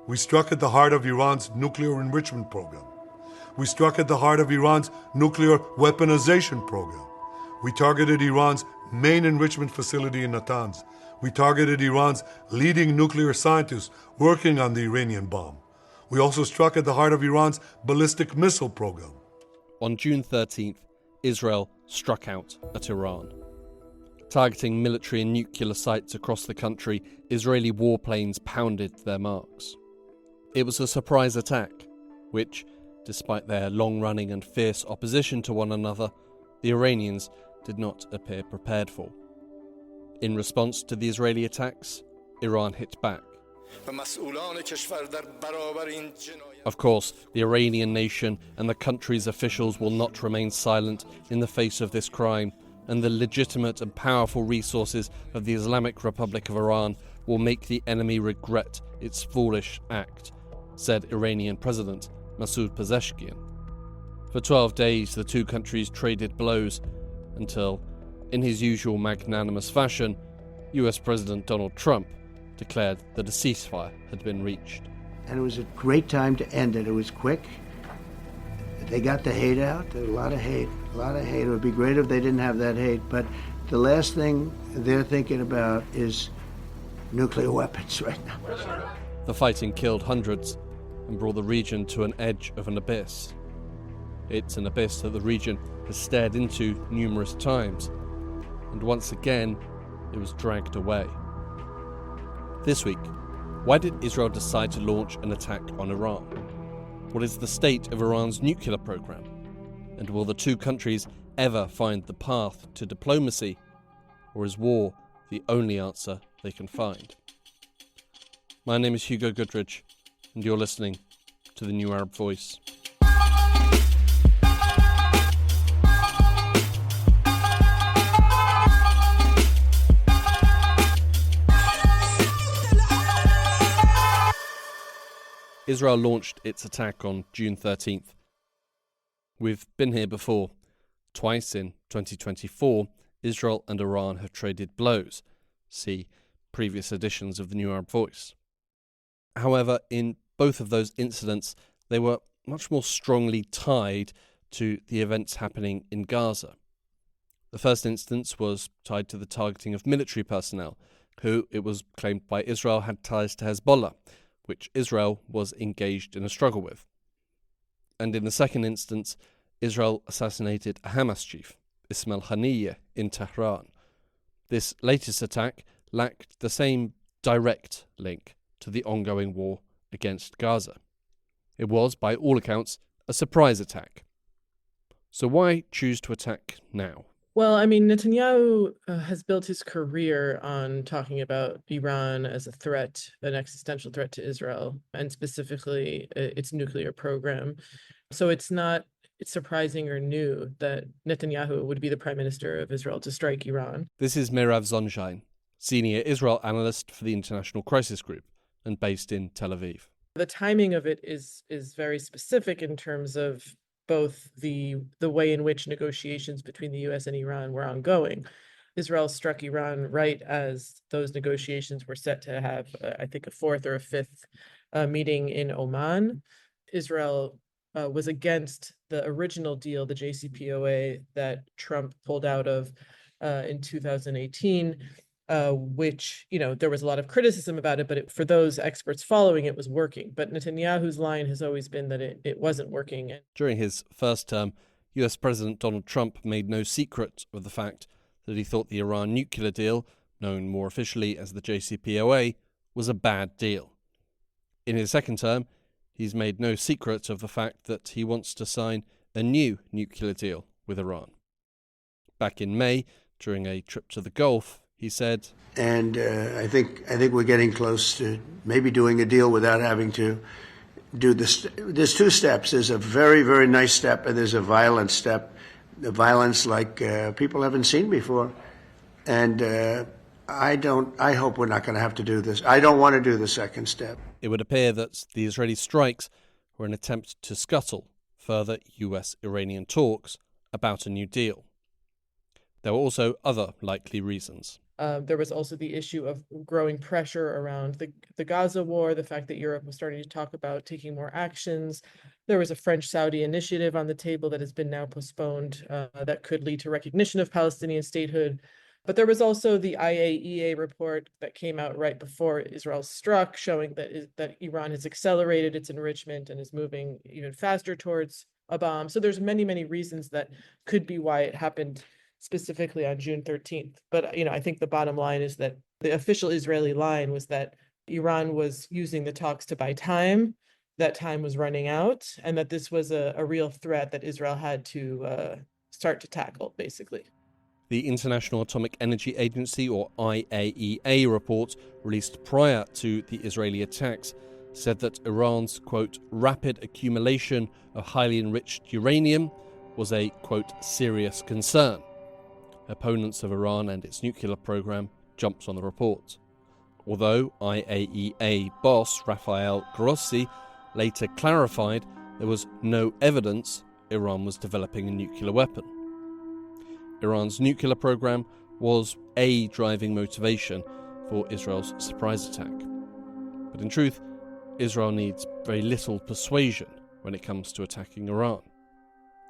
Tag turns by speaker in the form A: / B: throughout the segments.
A: We struck at the heart of Iran's nuclear enrichment program. We struck at the heart of Iran's nuclear weaponization program. We targeted Iran's main enrichment facility in Natanz. We targeted Iran's leading nuclear scientists working on the Iranian bomb. We also struck at the heart of Iran's ballistic missile program.
B: On June 13th, Israel struck out at Iran. Targeting military and nuclear sites across the country, Israeli warplanes pounded their marks. It was a surprise attack, which, despite their long-running and fierce opposition to one another, the Iranians did not appear prepared for. In response to the Israeli attacks, Iran hit back. Of course, the Iranian nation and the country's officials will not remain silent in the face of this crime, and the legitimate and powerful resources of the Islamic Republic of Iran will make the enemy regret its foolish act, said Iranian President Masoud Pezeshkian. For 12 days, the two countries traded blows until, in his usual magnanimous fashion, US President Donald Trump declared that a ceasefire had been reached.
C: And it was a great time to end it. It was quick. They got the hate out. There was a lot of hate. It would be great if they didn't have that hate. But the last thing they're thinking about is nuclear weapons right now.
B: The fighting killed hundreds and brought the region to an edge of an abyss. It's an abyss that the region has stared into numerous times, and once again, it was dragged away. This week, why did Israel decide to launch an attack on Iran? What is the state of Iran's nuclear program? And will the two countries ever find the path to diplomacy? Or is war the only answer they can find? My name is Hugo Goodridge, and you're listening to The New Arab Voice. Israel launched its attack on June 13th. We've been here before. Twice in 2024, Israel and Iran have traded blows. See previous editions of The New Arab Voice. However, in both of those incidents, they were much more strongly tied to the events happening in Gaza. The first instance was tied to the targeting of military personnel, who, it was claimed by Israel, had ties to Hezbollah, which Israel was engaged in a struggle with. And in the second instance, Israel assassinated a Hamas chief, Ismail Haniyeh, in Tehran. This latest attack lacked the same direct link to the ongoing war against Gaza. It was, by all accounts, a surprise attack. So why choose to attack now?
D: Well, I mean, Netanyahu has built his career on talking about Iran as a threat, an existential threat to Israel, and specifically its nuclear program. So it's not surprising or new that Netanyahu would be the prime minister of Israel to strike Iran.
B: This is Mirav Zonshine, senior Israel analyst for the International Crisis Group and based in Tel Aviv.
D: The timing of it is very specific in terms of both the way in which negotiations between the U.S. and Iran were ongoing. Israel struck Iran right as those negotiations were set to have, I think, a fourth or a fifth meeting in Oman. Israel was against the original deal, the JCPOA, that Trump pulled out of in 2018, which, there was a lot of criticism about it, but for those experts following it was working. But Netanyahu's line has always been that it wasn't working.
B: During his first term, US President Donald Trump made no secret of the fact that he thought the Iran nuclear deal, known more officially as the JCPOA, was a bad deal. In his second term, he's made no secret of the fact that he wants to sign a new nuclear deal with Iran. Back in May, during a trip to the Gulf, he said,
C: and I think we're getting close to maybe doing a deal without having to do this. There's two steps. There's a very, very nice step, and there's a violent step. The violence like people haven't seen before. And I hope we're not going to have to do this. I don't want to do the second step.
B: It would appear that the Israeli strikes were an attempt to scuttle further US-Iranian talks about a new deal. There were also other likely reasons.
D: There was also the issue of growing pressure around the Gaza war, the fact that Europe was starting to talk about taking more actions. There was a French-Saudi initiative on the table that has been now postponed that could lead to recognition of Palestinian statehood. But there was also the IAEA report that came out right before Israel struck, showing that Iran has accelerated its enrichment and is moving even faster towards a bomb. So there's many, many reasons that could be why it happened specifically on June 13th. But I think the bottom line is that the official Israeli line was that Iran was using the talks to buy time, that time was running out, and that this was a real threat that Israel had to start to tackle, basically.
B: The International Atomic Energy Agency, or IAEA, report released prior to the Israeli attacks said that Iran's, quote, rapid accumulation of highly enriched uranium was a, quote, serious concern. Opponents of Iran and its nuclear program jumped on the report. Although IAEA boss Rafael Grossi later clarified there was no evidence Iran was developing a nuclear weapon. Iran's nuclear program was a driving motivation for Israel's surprise attack. But in truth, Israel needs very little persuasion when it comes to attacking Iran.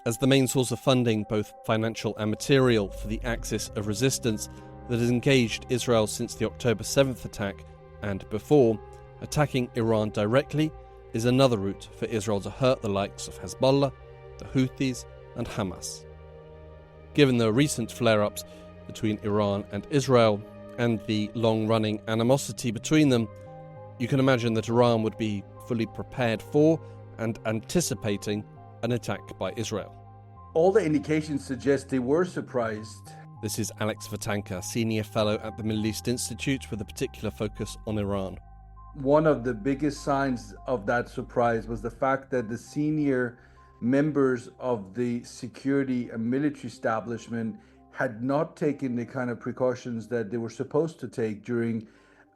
B: As the main source of funding, both financial and material, for the axis of resistance that has engaged Israel since the October 7th attack and before, attacking Iran directly is another route for Israel to hurt the likes of Hezbollah, the Houthis, and Hamas. Given the recent flare-ups between Iran and Israel and the long-running animosity between them, you can imagine that Iran would be fully prepared for and anticipating an attack by Israel.
E: All the indications suggest they were surprised.
B: This is Alex Vatanka, Senior Fellow at the Middle East Institute with a particular focus on Iran.
E: One of the biggest signs of that surprise was the fact that the senior members of the security and military establishment had not taken the kind of precautions that they were supposed to take during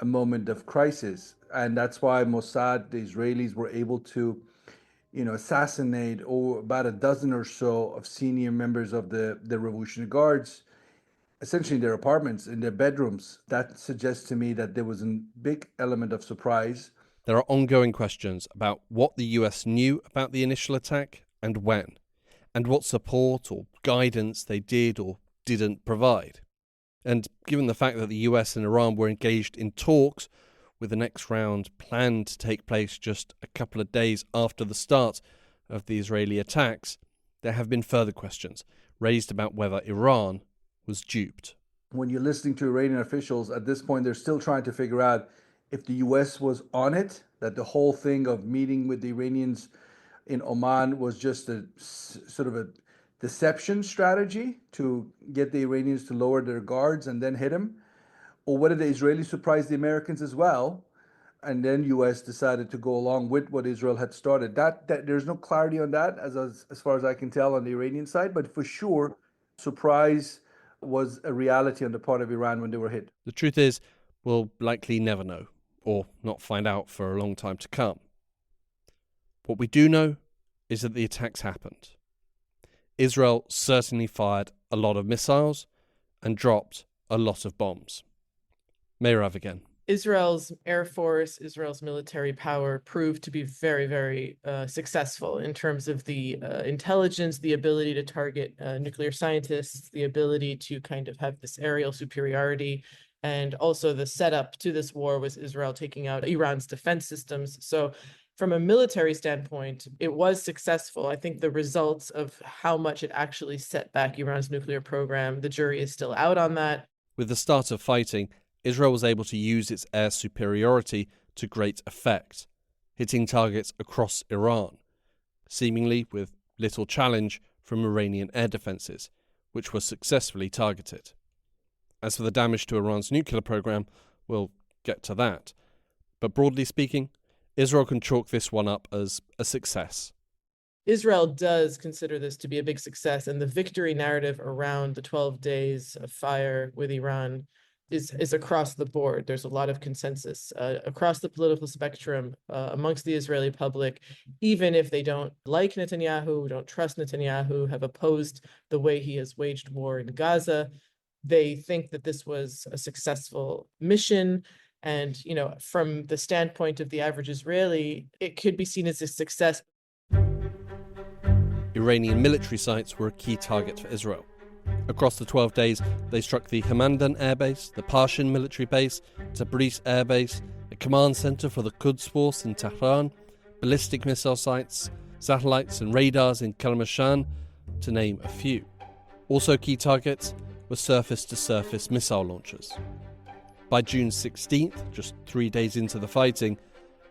E: a moment of crisis. And that's why Mossad, the Israelis, were able to assassinate about a dozen or so of senior members of the Revolutionary Guards, essentially in their apartments, in their bedrooms. That suggests to me that there was a big element of surprise.
B: There are ongoing questions about what the US knew about the initial attack and when, and what support or guidance they did or didn't provide. And given the fact that the US and Iran were engaged in talks, with the next round planned to take place just a couple of days after the start of the Israeli attacks, there have been further questions raised about whether Iran was duped.
E: When you're listening to Iranian officials, at this point, they're still trying to figure out if the US was on it, that the whole thing of meeting with the Iranians in Oman was just a sort of a deception strategy to get the Iranians to lower their guards and then hit them, or whether the Israelis surprised the Americans as well, and then US decided to go along with what Israel had started. That there's no clarity on that as far as I can tell on the Iranian side, but for sure, surprise was a reality on the part of Iran when they were hit.
B: The truth is, we'll likely never know, or not find out for a long time to come. What we do know is that the attacks happened. Israel certainly fired a lot of missiles and dropped a lot of bombs. Meirav again.
D: Israel's Air Force, Israel's military power proved to be very, very successful in terms of the intelligence, the ability to target nuclear scientists, the ability to kind of have this aerial superiority, and also the setup to this war was Israel taking out Iran's defense systems. So from a military standpoint, it was successful. I think the results of how much it actually set back Iran's nuclear program, the jury is still out on that.
B: With the start of fighting, Israel was able to use its air superiority to great effect, hitting targets across Iran, seemingly with little challenge from Iranian air defences, which were successfully targeted. As for the damage to Iran's nuclear program, we'll get to that. But broadly speaking, Israel can chalk this one up as a success.
D: Israel does consider this to be a big success, and the victory narrative around the 12 days of fire with Iran is across the board. There's a lot of consensus across the political spectrum amongst the Israeli public, even if they don't like Netanyahu, don't trust Netanyahu, have opposed the way he has waged war in Gaza. They think that this was a successful mission. And, from the standpoint of the average Israeli, it could be seen as a success.
B: Iranian military sites were a key target for Israel. Across the 12 days, they struck the Hamadan Air Base, the Parshin military base, Tabriz Air Base, a command centre for the Quds Force in Tehran, ballistic missile sites, satellites and radars in Kermanshah, to name a few. Also key targets were surface-to-surface missile launchers. By June 16th, just 3 days into the fighting,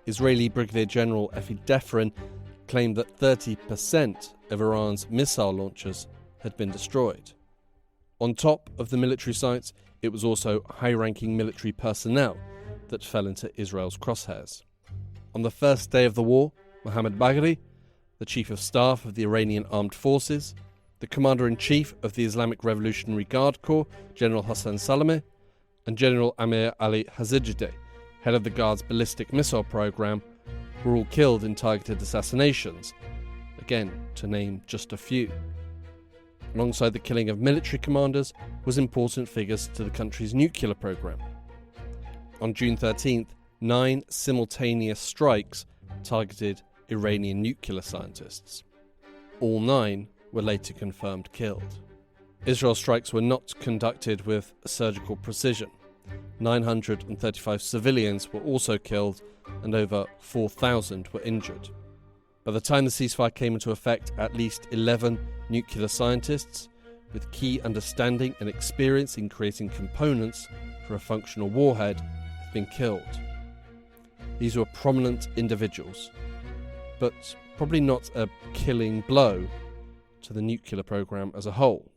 B: Israeli Brigadier General Efi Defrin claimed that 30% of Iran's missile launchers had been destroyed. On top of the military sites, it was also high-ranking military personnel that fell into Israel's crosshairs. On the first day of the war, Mohammad Bagheri, the Chief of Staff of the Iranian Armed Forces, the Commander-in-Chief of the Islamic Revolutionary Guard Corps, General Hassan Salameh, and General Amir Ali Hazijadeh, head of the Guard's ballistic missile program, were all killed in targeted assassinations, again, to name just a few. Alongside the killing of military commanders was important figures to the country's nuclear program. On June 13th, 9 simultaneous strikes targeted Iranian nuclear scientists. All 9 were later confirmed killed. Israel's strikes were not conducted with surgical precision. 935 civilians were also killed and over 4,000 were injured. By the time the ceasefire came into effect, at least 11 nuclear scientists with key understanding and experience in creating components for a functional warhead had been killed. These were prominent individuals, but probably not a killing blow to the nuclear program as a whole.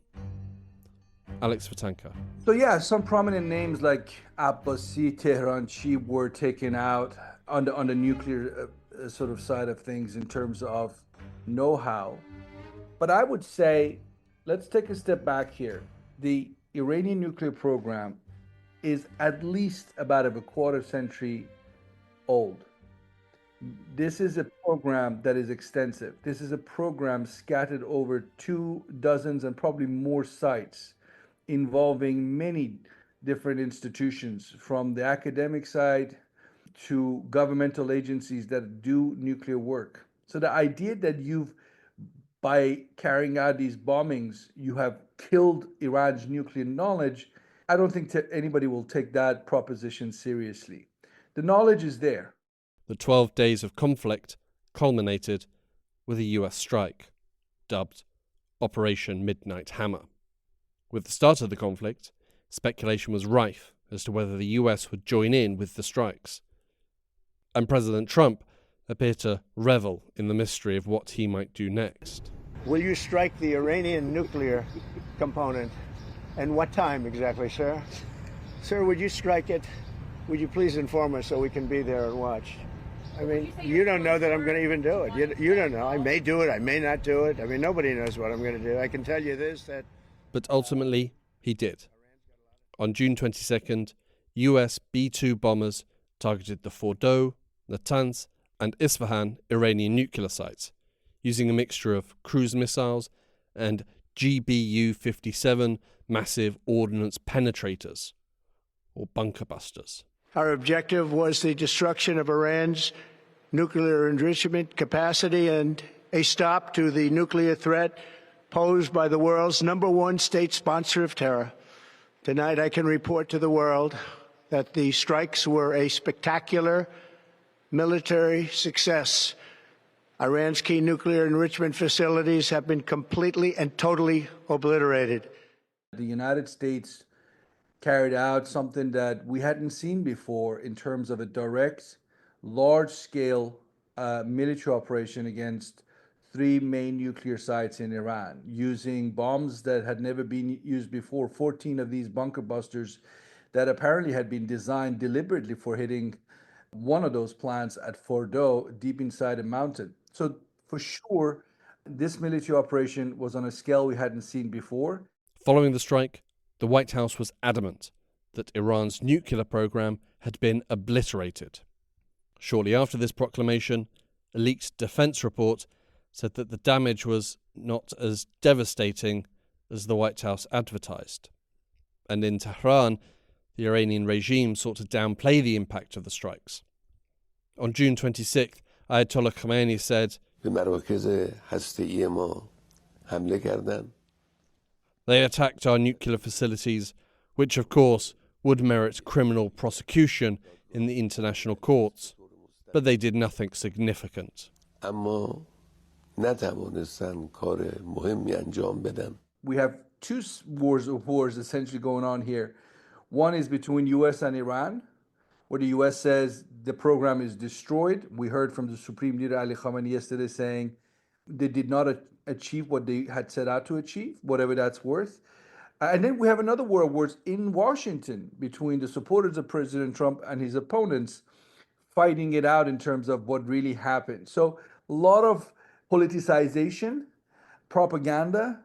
B: Alex Vatanka.
E: So yeah, some prominent names like Abbasi, Tehranchi were taken out on the nuclear sort of side of things in terms of know-how. But I would say, let's take a step back here. The Iranian nuclear program is at least about a quarter century old. This is a program that is extensive. This is a program scattered over 2 dozens and probably more sites, involving many different institutions, from the academic side to governmental agencies that do nuclear work. So the idea that by carrying out these bombings, you have killed Iran's nuclear knowledge, I don't think anybody will take that proposition seriously. The knowledge is there.
B: The 12 days of conflict culminated with a US strike, dubbed Operation Midnight Hammer. With the start of the conflict, speculation was rife as to whether the US would join in with the strikes. And President Trump appeared to revel in the mystery of what he might do next.
C: Will you strike the Iranian nuclear component? And what time exactly, sir? Sir, would you strike it? Would you please inform us so we can be there and watch? I mean, you don't know that I'm going to even do it. You don't know. I may do it. I may not do it. I mean, nobody knows what I'm going to do. I can tell you this, that...
B: But ultimately, he did. On June 22nd, US B-2 bombers targeted the Fordow, Natanz, and Isfahan Iranian nuclear sites, using a mixture of cruise missiles and GBU-57 massive ordnance penetrators, or bunker busters.
C: Our objective was the destruction of Iran's nuclear enrichment capacity and a stop to the nuclear threat posed by the world's #1 state sponsor of terror. Tonight, I can report to the world that the strikes were a spectacular military success. Iran's key nuclear enrichment facilities have been completely and totally obliterated.
E: The United States carried out something that we hadn't seen before in terms of a direct, large-scale military operation against 3 main nuclear sites in Iran, using bombs that had never been used before, 14 of these bunker busters that apparently had been designed deliberately for hitting one of those plants at Fordow, deep inside a mountain. So for sure, this military operation was on a scale we hadn't seen before.
B: Following the strike, the White House was adamant that Iran's nuclear program had been obliterated. Shortly after this proclamation, a leaked defense report said that the damage was not as devastating as the White House advertised. and in Tehran, the Iranian regime sought to downplay the impact of the strikes. On June 26th, Ayatollah Khamenei said, "They attacked our nuclear facilities, which of course would merit criminal prosecution in the international courts, but they did nothing significant."
E: We have two wars essentially going on here. One is between US and Iran, where the US says the program is destroyed. We heard from the Supreme Leader Ali Khamenei yesterday saying they did not achieve what they had set out to achieve, whatever that's worth. And then we have another war of words in Washington between the supporters of President Trump and his opponents, fighting it out in terms of what really happened. So a lot of politicization, propaganda,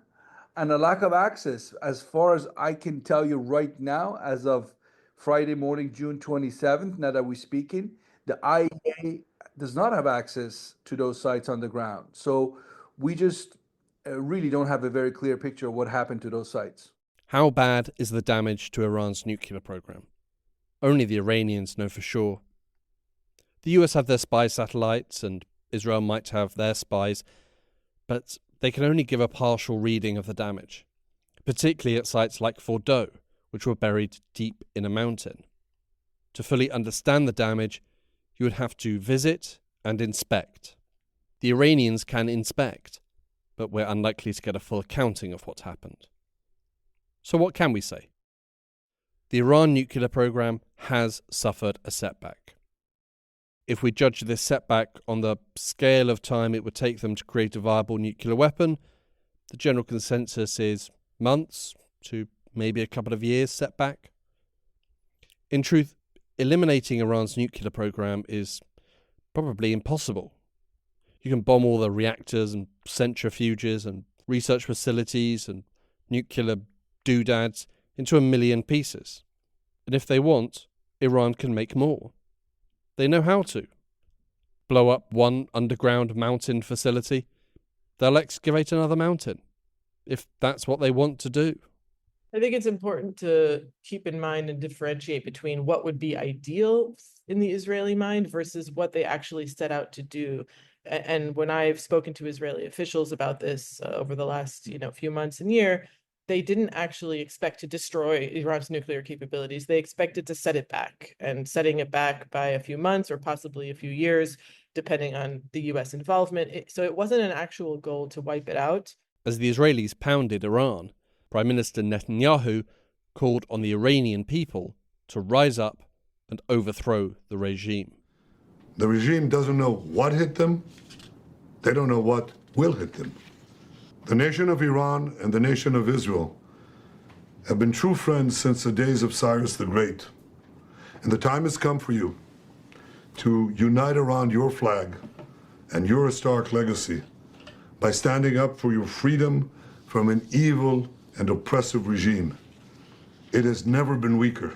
E: and a lack of access, as far as I can tell you right now, as of Friday morning, June 27th, now that we're speaking, the IEA does not have access to those sites on the ground. So we just really don't have a very clear picture of what happened to those sites.
B: How bad is the damage to Iran's nuclear program? Only the Iranians know for sure. The US have their spy satellites, and Israel might have their spies, but they can only give a partial reading of the damage, particularly at sites like Fordow, which were buried deep in a mountain. To fully understand the damage, you would have to visit and inspect. The Iranians can inspect, but we're unlikely to get a full accounting of what happened. So what can we say? The Iran nuclear program has suffered a setback. If we judge this setback on the scale of time it would take them to create a viable nuclear weapon, the general consensus is months to maybe a couple of years setback. In truth, eliminating Iran's nuclear program is probably impossible. You can bomb all the reactors and centrifuges and research facilities and nuclear doodads into 1 million pieces. And if they want, Iran can make more. They know how to. Blow up one underground mountain facility, they'll excavate another mountain, if that's what they want to do.
D: I think it's important to keep in mind and differentiate between what would be ideal in the Israeli mind versus what they actually set out to do. And when I've spoken to Israeli officials about this over the last few months and year, they didn't actually expect to destroy Iran's nuclear capabilities. They expected to set it back, and setting it back by a few months or possibly a few years, depending on the US involvement. So it wasn't an actual goal to wipe it out.
B: As the Israelis pounded Iran, Prime Minister Netanyahu called on the Iranian people to rise up and overthrow the regime.
A: The regime doesn't know what hit them. They don't know what will hit them. The nation of Iran and the nation of Israel have been true friends since the days of Cyrus the Great. And the time has come for you to unite around your flag and your historic legacy by standing up for your freedom from an evil and oppressive regime. It has never been weaker.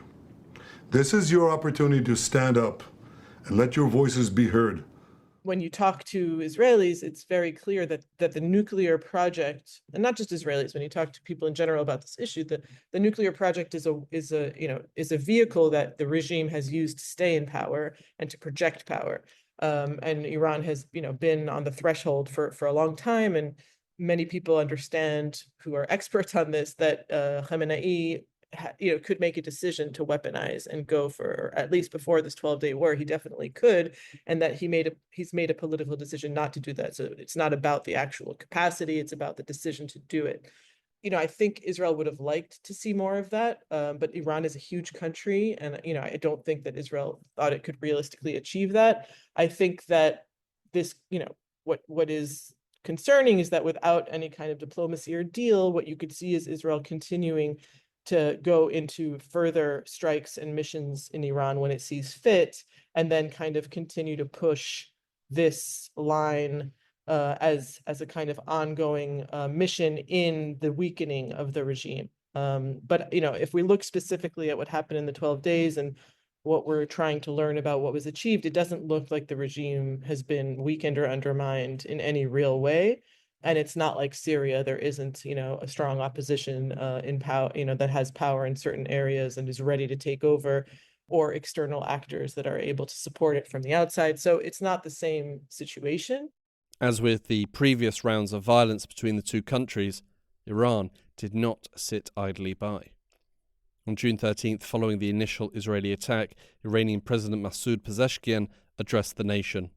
A: This is your opportunity to stand up and let your voices be heard.
D: When you talk to Israelis, it's very clear that the nuclear project, and not just Israelis, when you talk to people in general about this issue, that the nuclear project is a vehicle that the regime has used to stay in power and to project power. And Iran has been on the threshold for a long time, and many people understand, who are experts on this, that Khamenei could make a decision to weaponize and go for, at least before this 12-day war, he definitely could, and that he's made a political decision not to do that. So it's not about the actual capacity, it's about the decision to do it. I think Israel would have liked to see more of that, but Iran is a huge country, and I don't think that Israel thought it could realistically achieve that. I think that this, what is concerning is that without any kind of diplomacy or deal, what you could see is Israel continuing to go into further strikes and missions in Iran when it sees fit, and then kind of continue to push this line as a kind of ongoing mission in the weakening of the regime. But if we look specifically at what happened in the 12 days and what we're trying to learn about what was achieved, it doesn't look like the regime has been weakened or undermined in any real way. And it's not like Syria. There isn't, a strong opposition in power, that has power in certain areas and is ready to take over, or external actors that are able to support it from the outside. So it's not the same situation.
B: As with the previous rounds of violence between the two countries, Iran did not sit idly by. On June 13th, following the initial Israeli attack, Iranian President Masoud Pezeshkian addressed the nation.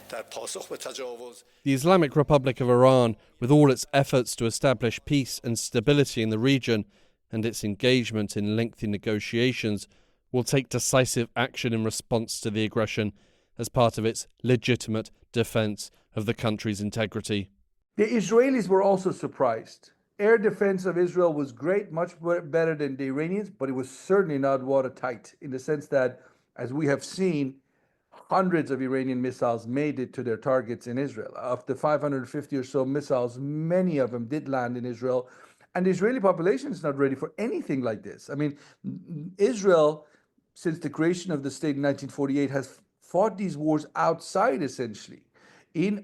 B: The Islamic Republic of Iran, with all its efforts to establish peace and stability in the region and its engagement in lengthy negotiations, will take decisive action in response to the aggression as part of its legitimate defense of the country's integrity.
E: The Israelis were also surprised. Air defense of Israel was great, much better than the Iranians, but it was certainly not watertight in the sense that, as we have seen, hundreds of Iranian missiles made it to their targets in Israel. Of the 550 or so missiles, many of them did land in Israel. And the Israeli population is not ready for anything like this. I mean, Israel, since the creation of the state in 1948, has fought these wars outside, essentially,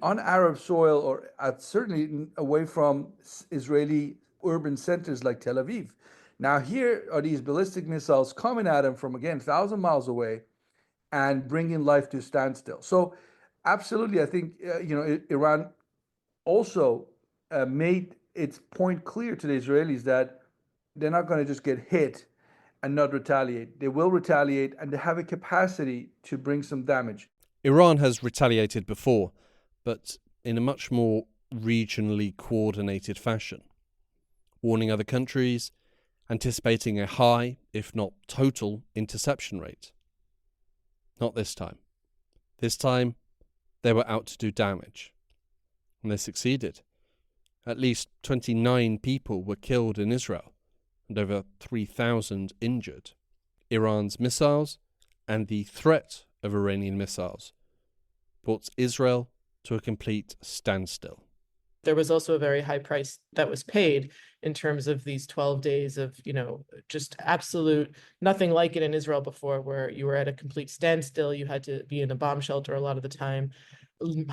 E: on Arab soil, or certainly away from Israeli urban centers like Tel Aviv. Now here are these ballistic missiles coming at them from, again, 1,000 miles away and bringing life to a standstill. So absolutely, I think, Iran also made its point clear to the Israelis that they're not going to just get hit and not retaliate. They will retaliate, and they have a capacity to bring some damage.
B: Iran has retaliated before, but in a much more regionally coordinated fashion, warning other countries, anticipating a high, if not total, interception rate. Not this time. This time, they were out to do damage. And they succeeded. At least 29 people were killed in Israel, and over 3,000 injured. Iran's missiles and the threat of Iranian missiles brought Israel to a complete standstill.
D: There was also a very high price that was paid in terms of these 12 days of, just absolute nothing like it in Israel before, where you were at a complete standstill. You had to be in a bomb shelter a lot of the time.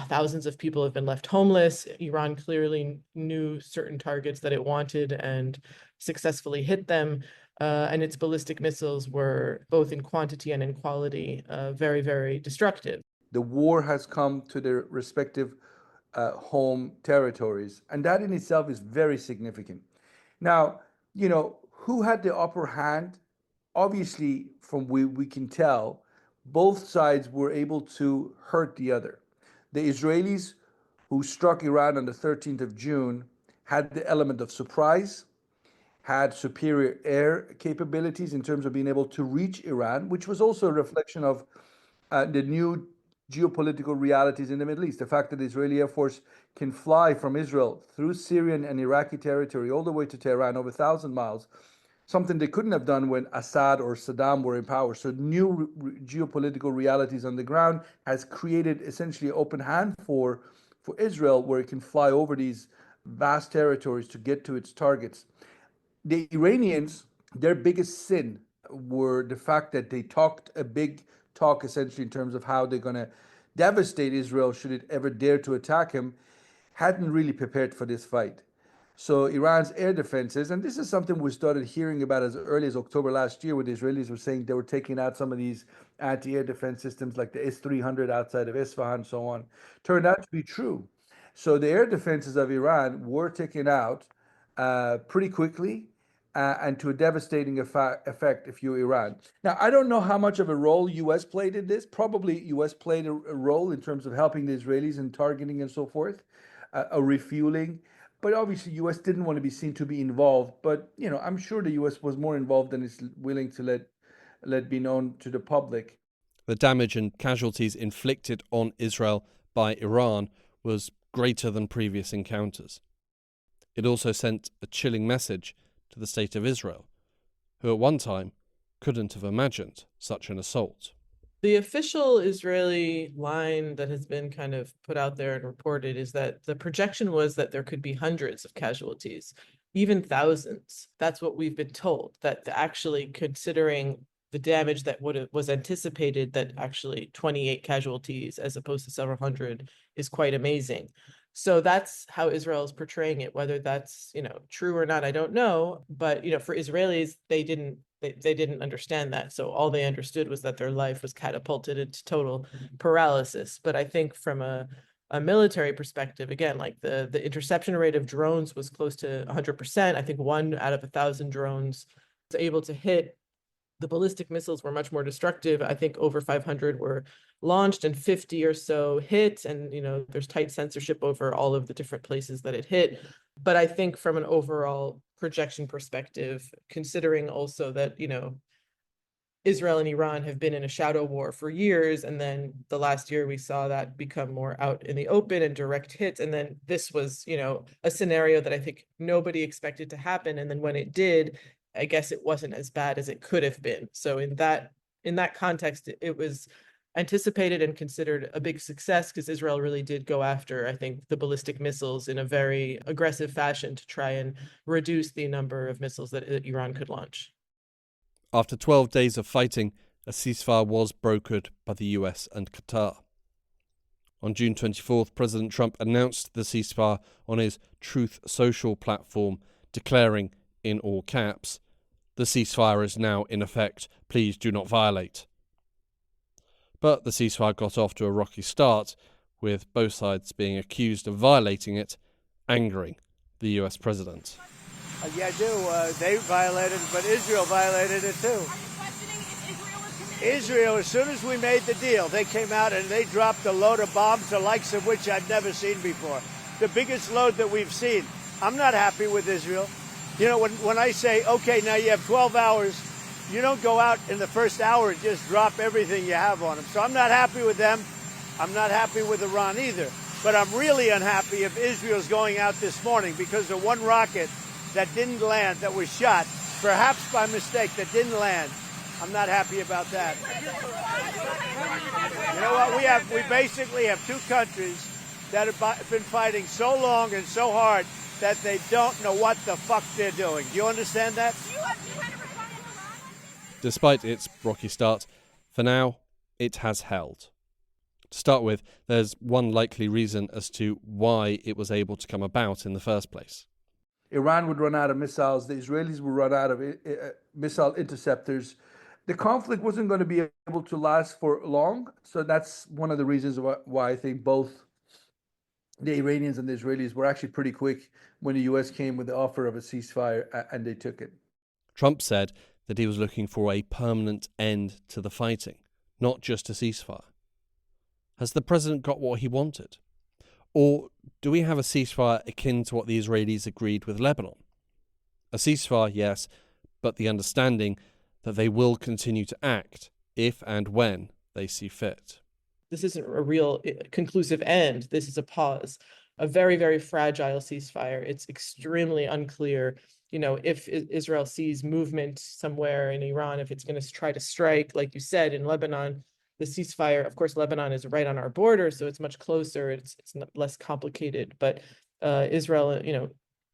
D: Thousands of people have been left homeless. Iran clearly knew certain targets that it wanted and successfully hit them. And its ballistic missiles were, both in quantity and in quality, very, very destructive.
E: The war has come to their respective home territories, and that in itself is very significant. Now, who had the upper hand? Obviously, from we can tell, both sides were able to hurt the other. The Israelis, who struck Iran on the 13th of June, had the element of surprise, had superior air capabilities in terms of being able to reach Iran, which was also a reflection of the new geopolitical realities in the Middle East. The fact that the Israeli Air Force can fly from Israel through Syrian and Iraqi territory all the way to Tehran, over 1,000 miles, something they couldn't have done when Assad or Saddam were in power. So new geopolitical realities on the ground has created essentially an open hand for Israel, where it can fly over these vast territories to get to its targets. The Iranians, their biggest sin were the fact that they talked a big talk, essentially, in terms of how they're going to devastate Israel should it ever dare to attack him, hadn't really prepared for this fight. So Iran's air defenses, and this is something we started hearing about as early as October last year, where the Israelis were saying they were taking out some of these anti-air defense systems like the S-300 outside of Isfahan and so on, turned out to be true. So the air defenses of Iran were taken out pretty quickly, and to a devastating effect if you're Iran. Now, I don't know how much of a role U.S. played in this. Probably U.S. played a role in terms of helping the Israelis in targeting and so forth, a refueling. But obviously, U.S. didn't want to be seen to be involved. But, I'm sure the U.S. was more involved than it's willing to let be known to the public.
B: The damage and casualties inflicted on Israel by Iran was greater than previous encounters. It also sent a chilling message to the state of Israel, who at one time couldn't have imagined such an assault.
D: The official Israeli line that has been kind of put out there and reported is that the projection was that there could be hundreds of casualties, even thousands. That's what we've been told, that actually, considering the damage that was anticipated, that actually 28 casualties as opposed to several hundred is quite amazing. So that's how Israel is portraying it. Whether that's, true or not, I don't know. But, for Israelis, they didn't understand that. So all they understood was that their life was catapulted into total paralysis. But I think from a military perspective, again, like the interception rate of drones was close to 100%. I think 1 out of 1,000 drones was able to hit. The ballistic missiles were much more destructive. I think over 500 were launched and 50 or so hit. And, there's tight censorship over all of the different places that it hit. But I think from an overall projection perspective, considering also that, Israel and Iran have been in a shadow war for years. And then the last year we saw that become more out in the open and direct hits. And then this was, a scenario that I think nobody expected to happen. And then when it did, I guess it wasn't as bad as it could have been. So in that context, it was anticipated and considered a big success because Israel really did go after, I think, the ballistic missiles in a very aggressive fashion to try and reduce the number of missiles that Iran could launch.
B: After 12 days of fighting, a ceasefire was brokered by the US and Qatar. On June 24th, President Trump announced the ceasefire on his Truth Social platform, declaring, in all caps, "The ceasefire is now in effect. Please do not violate." But the ceasefire got off to a rocky start, with both sides being accused of violating it, angering the US president.
F: Yeah, I do. They violated it, but Israel violated it too.
G: Are you questioning if Israel was committed?
F: Israel, as soon as we made the deal, they came out and they dropped a load of bombs, the likes of which I've never seen before. The biggest load that we've seen. I'm not happy with Israel. When I say, okay, now you have 12 hours, you don't go out in the first hour and just drop everything you have on them. So I'm not happy with them. I'm not happy with Iran either. But I'm really unhappy if Israel's going out this morning because of one rocket that didn't land, that was shot, perhaps by mistake, that didn't land. I'm not happy about that. You know what? We basically have two countries that have been fighting so long and so hard that they don't know what the fuck they're doing. Do you understand that?
B: Despite its rocky start, for now, it has held. To start with, there's one likely reason as to why it was able to come about in the first place.
E: Iran would run out of missiles. The Israelis would run out of missile interceptors. The conflict wasn't going to be able to last for long. So that's one of the reasons why I think both the Iranians and the Israelis were actually pretty quick when the US came with the offer of a ceasefire, and they took it.
B: Trump said that he was looking for a permanent end to the fighting, not just a ceasefire. Has the president got what he wanted? Or do we have a ceasefire akin to what the Israelis agreed with Lebanon? A ceasefire, yes, but the understanding that they will continue to act if and when they see fit.
D: This isn't a real conclusive end. This is a pause, a very, very fragile ceasefire. It's extremely unclear, if Israel sees movement somewhere in Iran, if it's going to try to strike, like you said, in Lebanon. The ceasefire, of course, Lebanon is right on our border, so it's much closer. It's less complicated. But Israel,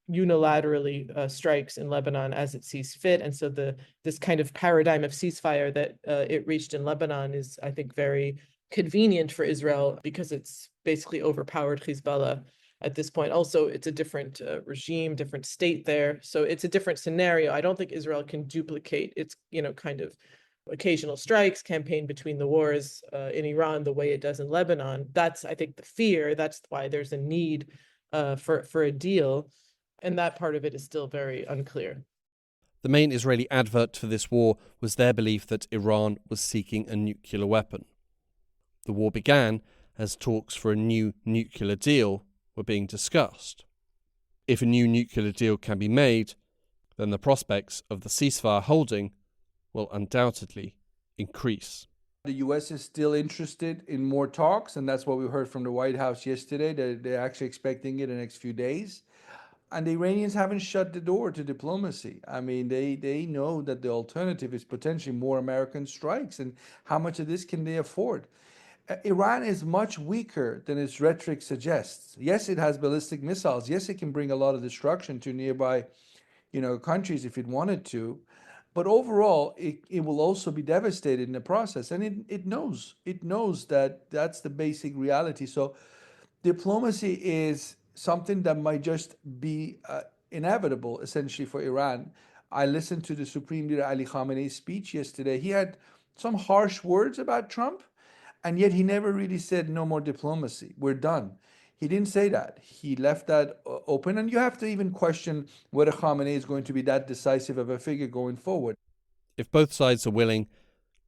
D: unilaterally strikes in Lebanon as it sees fit, and so this kind of paradigm of ceasefire that it reached in Lebanon is, I think, very convenient for Israel because it's basically overpowered Hezbollah at this point. Also, it's a different regime, different state there, so it's a different scenario. I don't think Israel can duplicate its, kind of occasional strikes, campaign between the wars in Iran the way it does in Lebanon. That's, I think, the fear. That's why there's a need for a deal. And that part of it is still very unclear.
B: The main Israeli advert for this war was their belief that Iran was seeking a nuclear weapon. The war began as talks for a new nuclear deal were being discussed. If a new nuclear deal can be made, then the prospects of the ceasefire holding will undoubtedly increase.
E: The U.S. is still interested in more talks, and that's what we heard from the White House yesterday. They're actually expecting it in the next few days. And the Iranians haven't shut the door to diplomacy. I mean, they know that the alternative is potentially more American strikes, and how much of this can they afford? Iran is much weaker than its rhetoric suggests. Yes, it has ballistic missiles. Yes, it can bring a lot of destruction to nearby, countries if it wanted to. But overall, it will also be devastated in the process. And it knows that that's the basic reality. So diplomacy is something that might just be inevitable, essentially, for Iran. I listened to the Supreme Leader Ali Khamenei's speech yesterday. He had some harsh words about Trump, and yet he never really said no more diplomacy. We're done. He didn't say that. He left that open, and you have to even question whether Khamenei is going to be that decisive of a figure going forward.
B: If both sides are willing,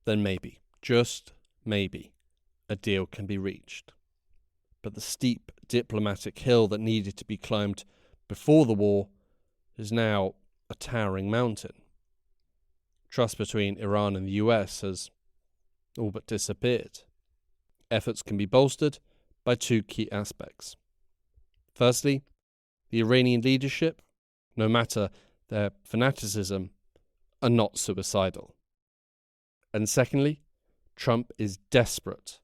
B: then maybe, just maybe, a deal can be reached. But the steep diplomatic hill that needed to be climbed before the war is now a towering mountain. Trust between Iran and the US has all but disappeared. Efforts can be bolstered by two key aspects. Firstly, the Iranian leadership, no matter their fanaticism, are not suicidal. And secondly, Trump is desperate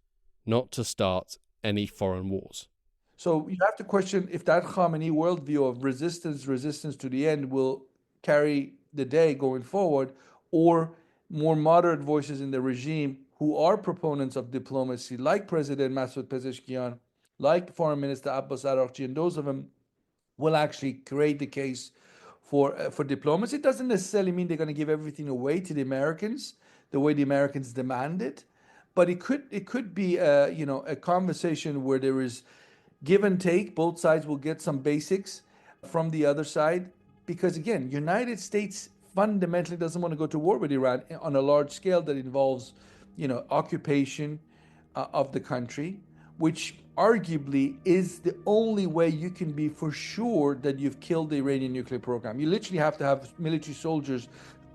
B: not to start any foreign wars.
E: So you have to question if that Khamenei worldview of resistance to the end will carry the day going forward, or more moderate voices in the regime who are proponents of diplomacy, like President Masoud Pezeshkian, like Foreign Minister Abbas Araghchi, and those of them will actually create the case for diplomacy. It doesn't necessarily mean they're going to give everything away to the Americans the way the Americans demand it, but it could be a conversation where there is give and take. Both sides will get some basics from the other side, because again, United States fundamentally doesn't want to go to war with Iran on a large scale that involves, occupation of the country, which arguably is the only way you can be for sure that you've killed the Iranian nuclear program. You literally have to have military soldiers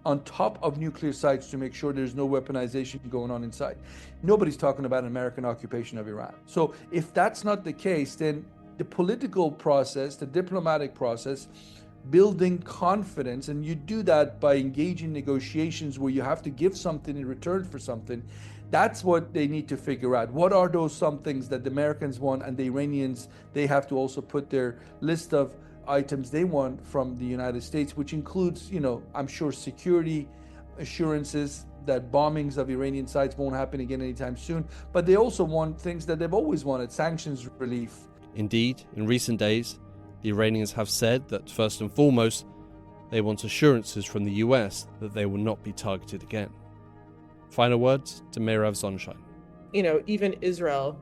E: on top of nuclear sites to make sure there's no weaponization going on inside. Nobody's talking about an American occupation of Iran. So if that's not the case, then the political process, the diplomatic process, building confidence, and you do that by engaging negotiations where you have to give something in return for something. That's what they need to figure out. What are those some things that the Americans want, and the Iranians, they have to also put their list of items they want from the United States, which includes, I'm sure, security assurances that bombings of Iranian sites won't happen again anytime soon. But they also want things that they've always wanted, sanctions relief.
B: Indeed, in recent days, the Iranians have said that first and foremost, they want assurances from the US that they will not be targeted again. Final words to Merav Zonshine.
D: Even Israel,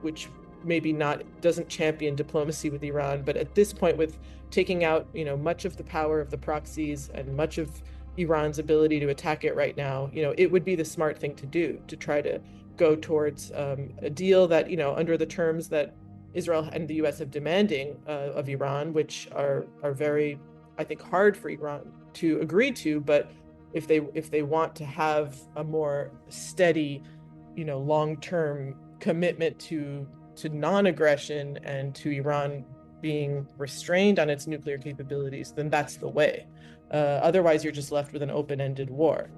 D: which maybe doesn't champion diplomacy with Iran, but at this point, with taking out, much of the power of the proxies and much of Iran's ability to attack it right now, it would be the smart thing to do, to try to go towards a deal that, under the terms that Israel and the US have demanding of Iran, which are very, I think, hard for Iran to agree to. But if they want to have a more steady, long-term commitment to non-aggression and to Iran being restrained on its nuclear capabilities, then that's the way. Otherwise, you're just left with an open-ended war.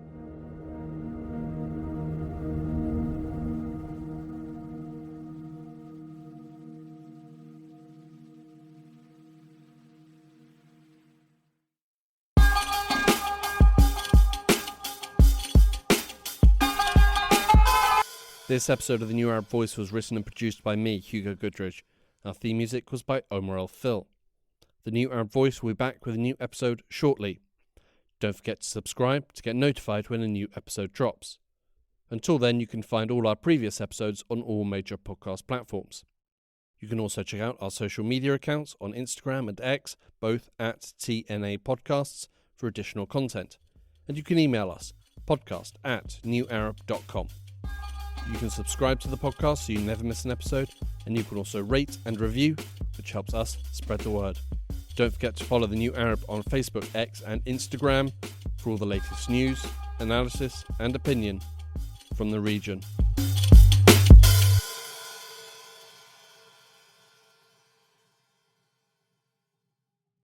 B: This episode of The New Arab Voice was written and produced by me, Hugo Goodridge. Our theme music was by Omar El Phil. The New Arab Voice will be back with a new episode shortly. Don't forget to subscribe to get notified when a new episode drops. Until then, you can find all our previous episodes on all major podcast platforms. You can also check out our social media accounts on Instagram and X, both at TNA Podcasts, for additional content. And you can email us, podcast@newarab.com. You can subscribe to the podcast so you never miss an episode, and you can also rate and review, which helps us spread the word. Don't forget to follow The New Arab on Facebook, X, and Instagram for all the latest news, analysis, and opinion from the region.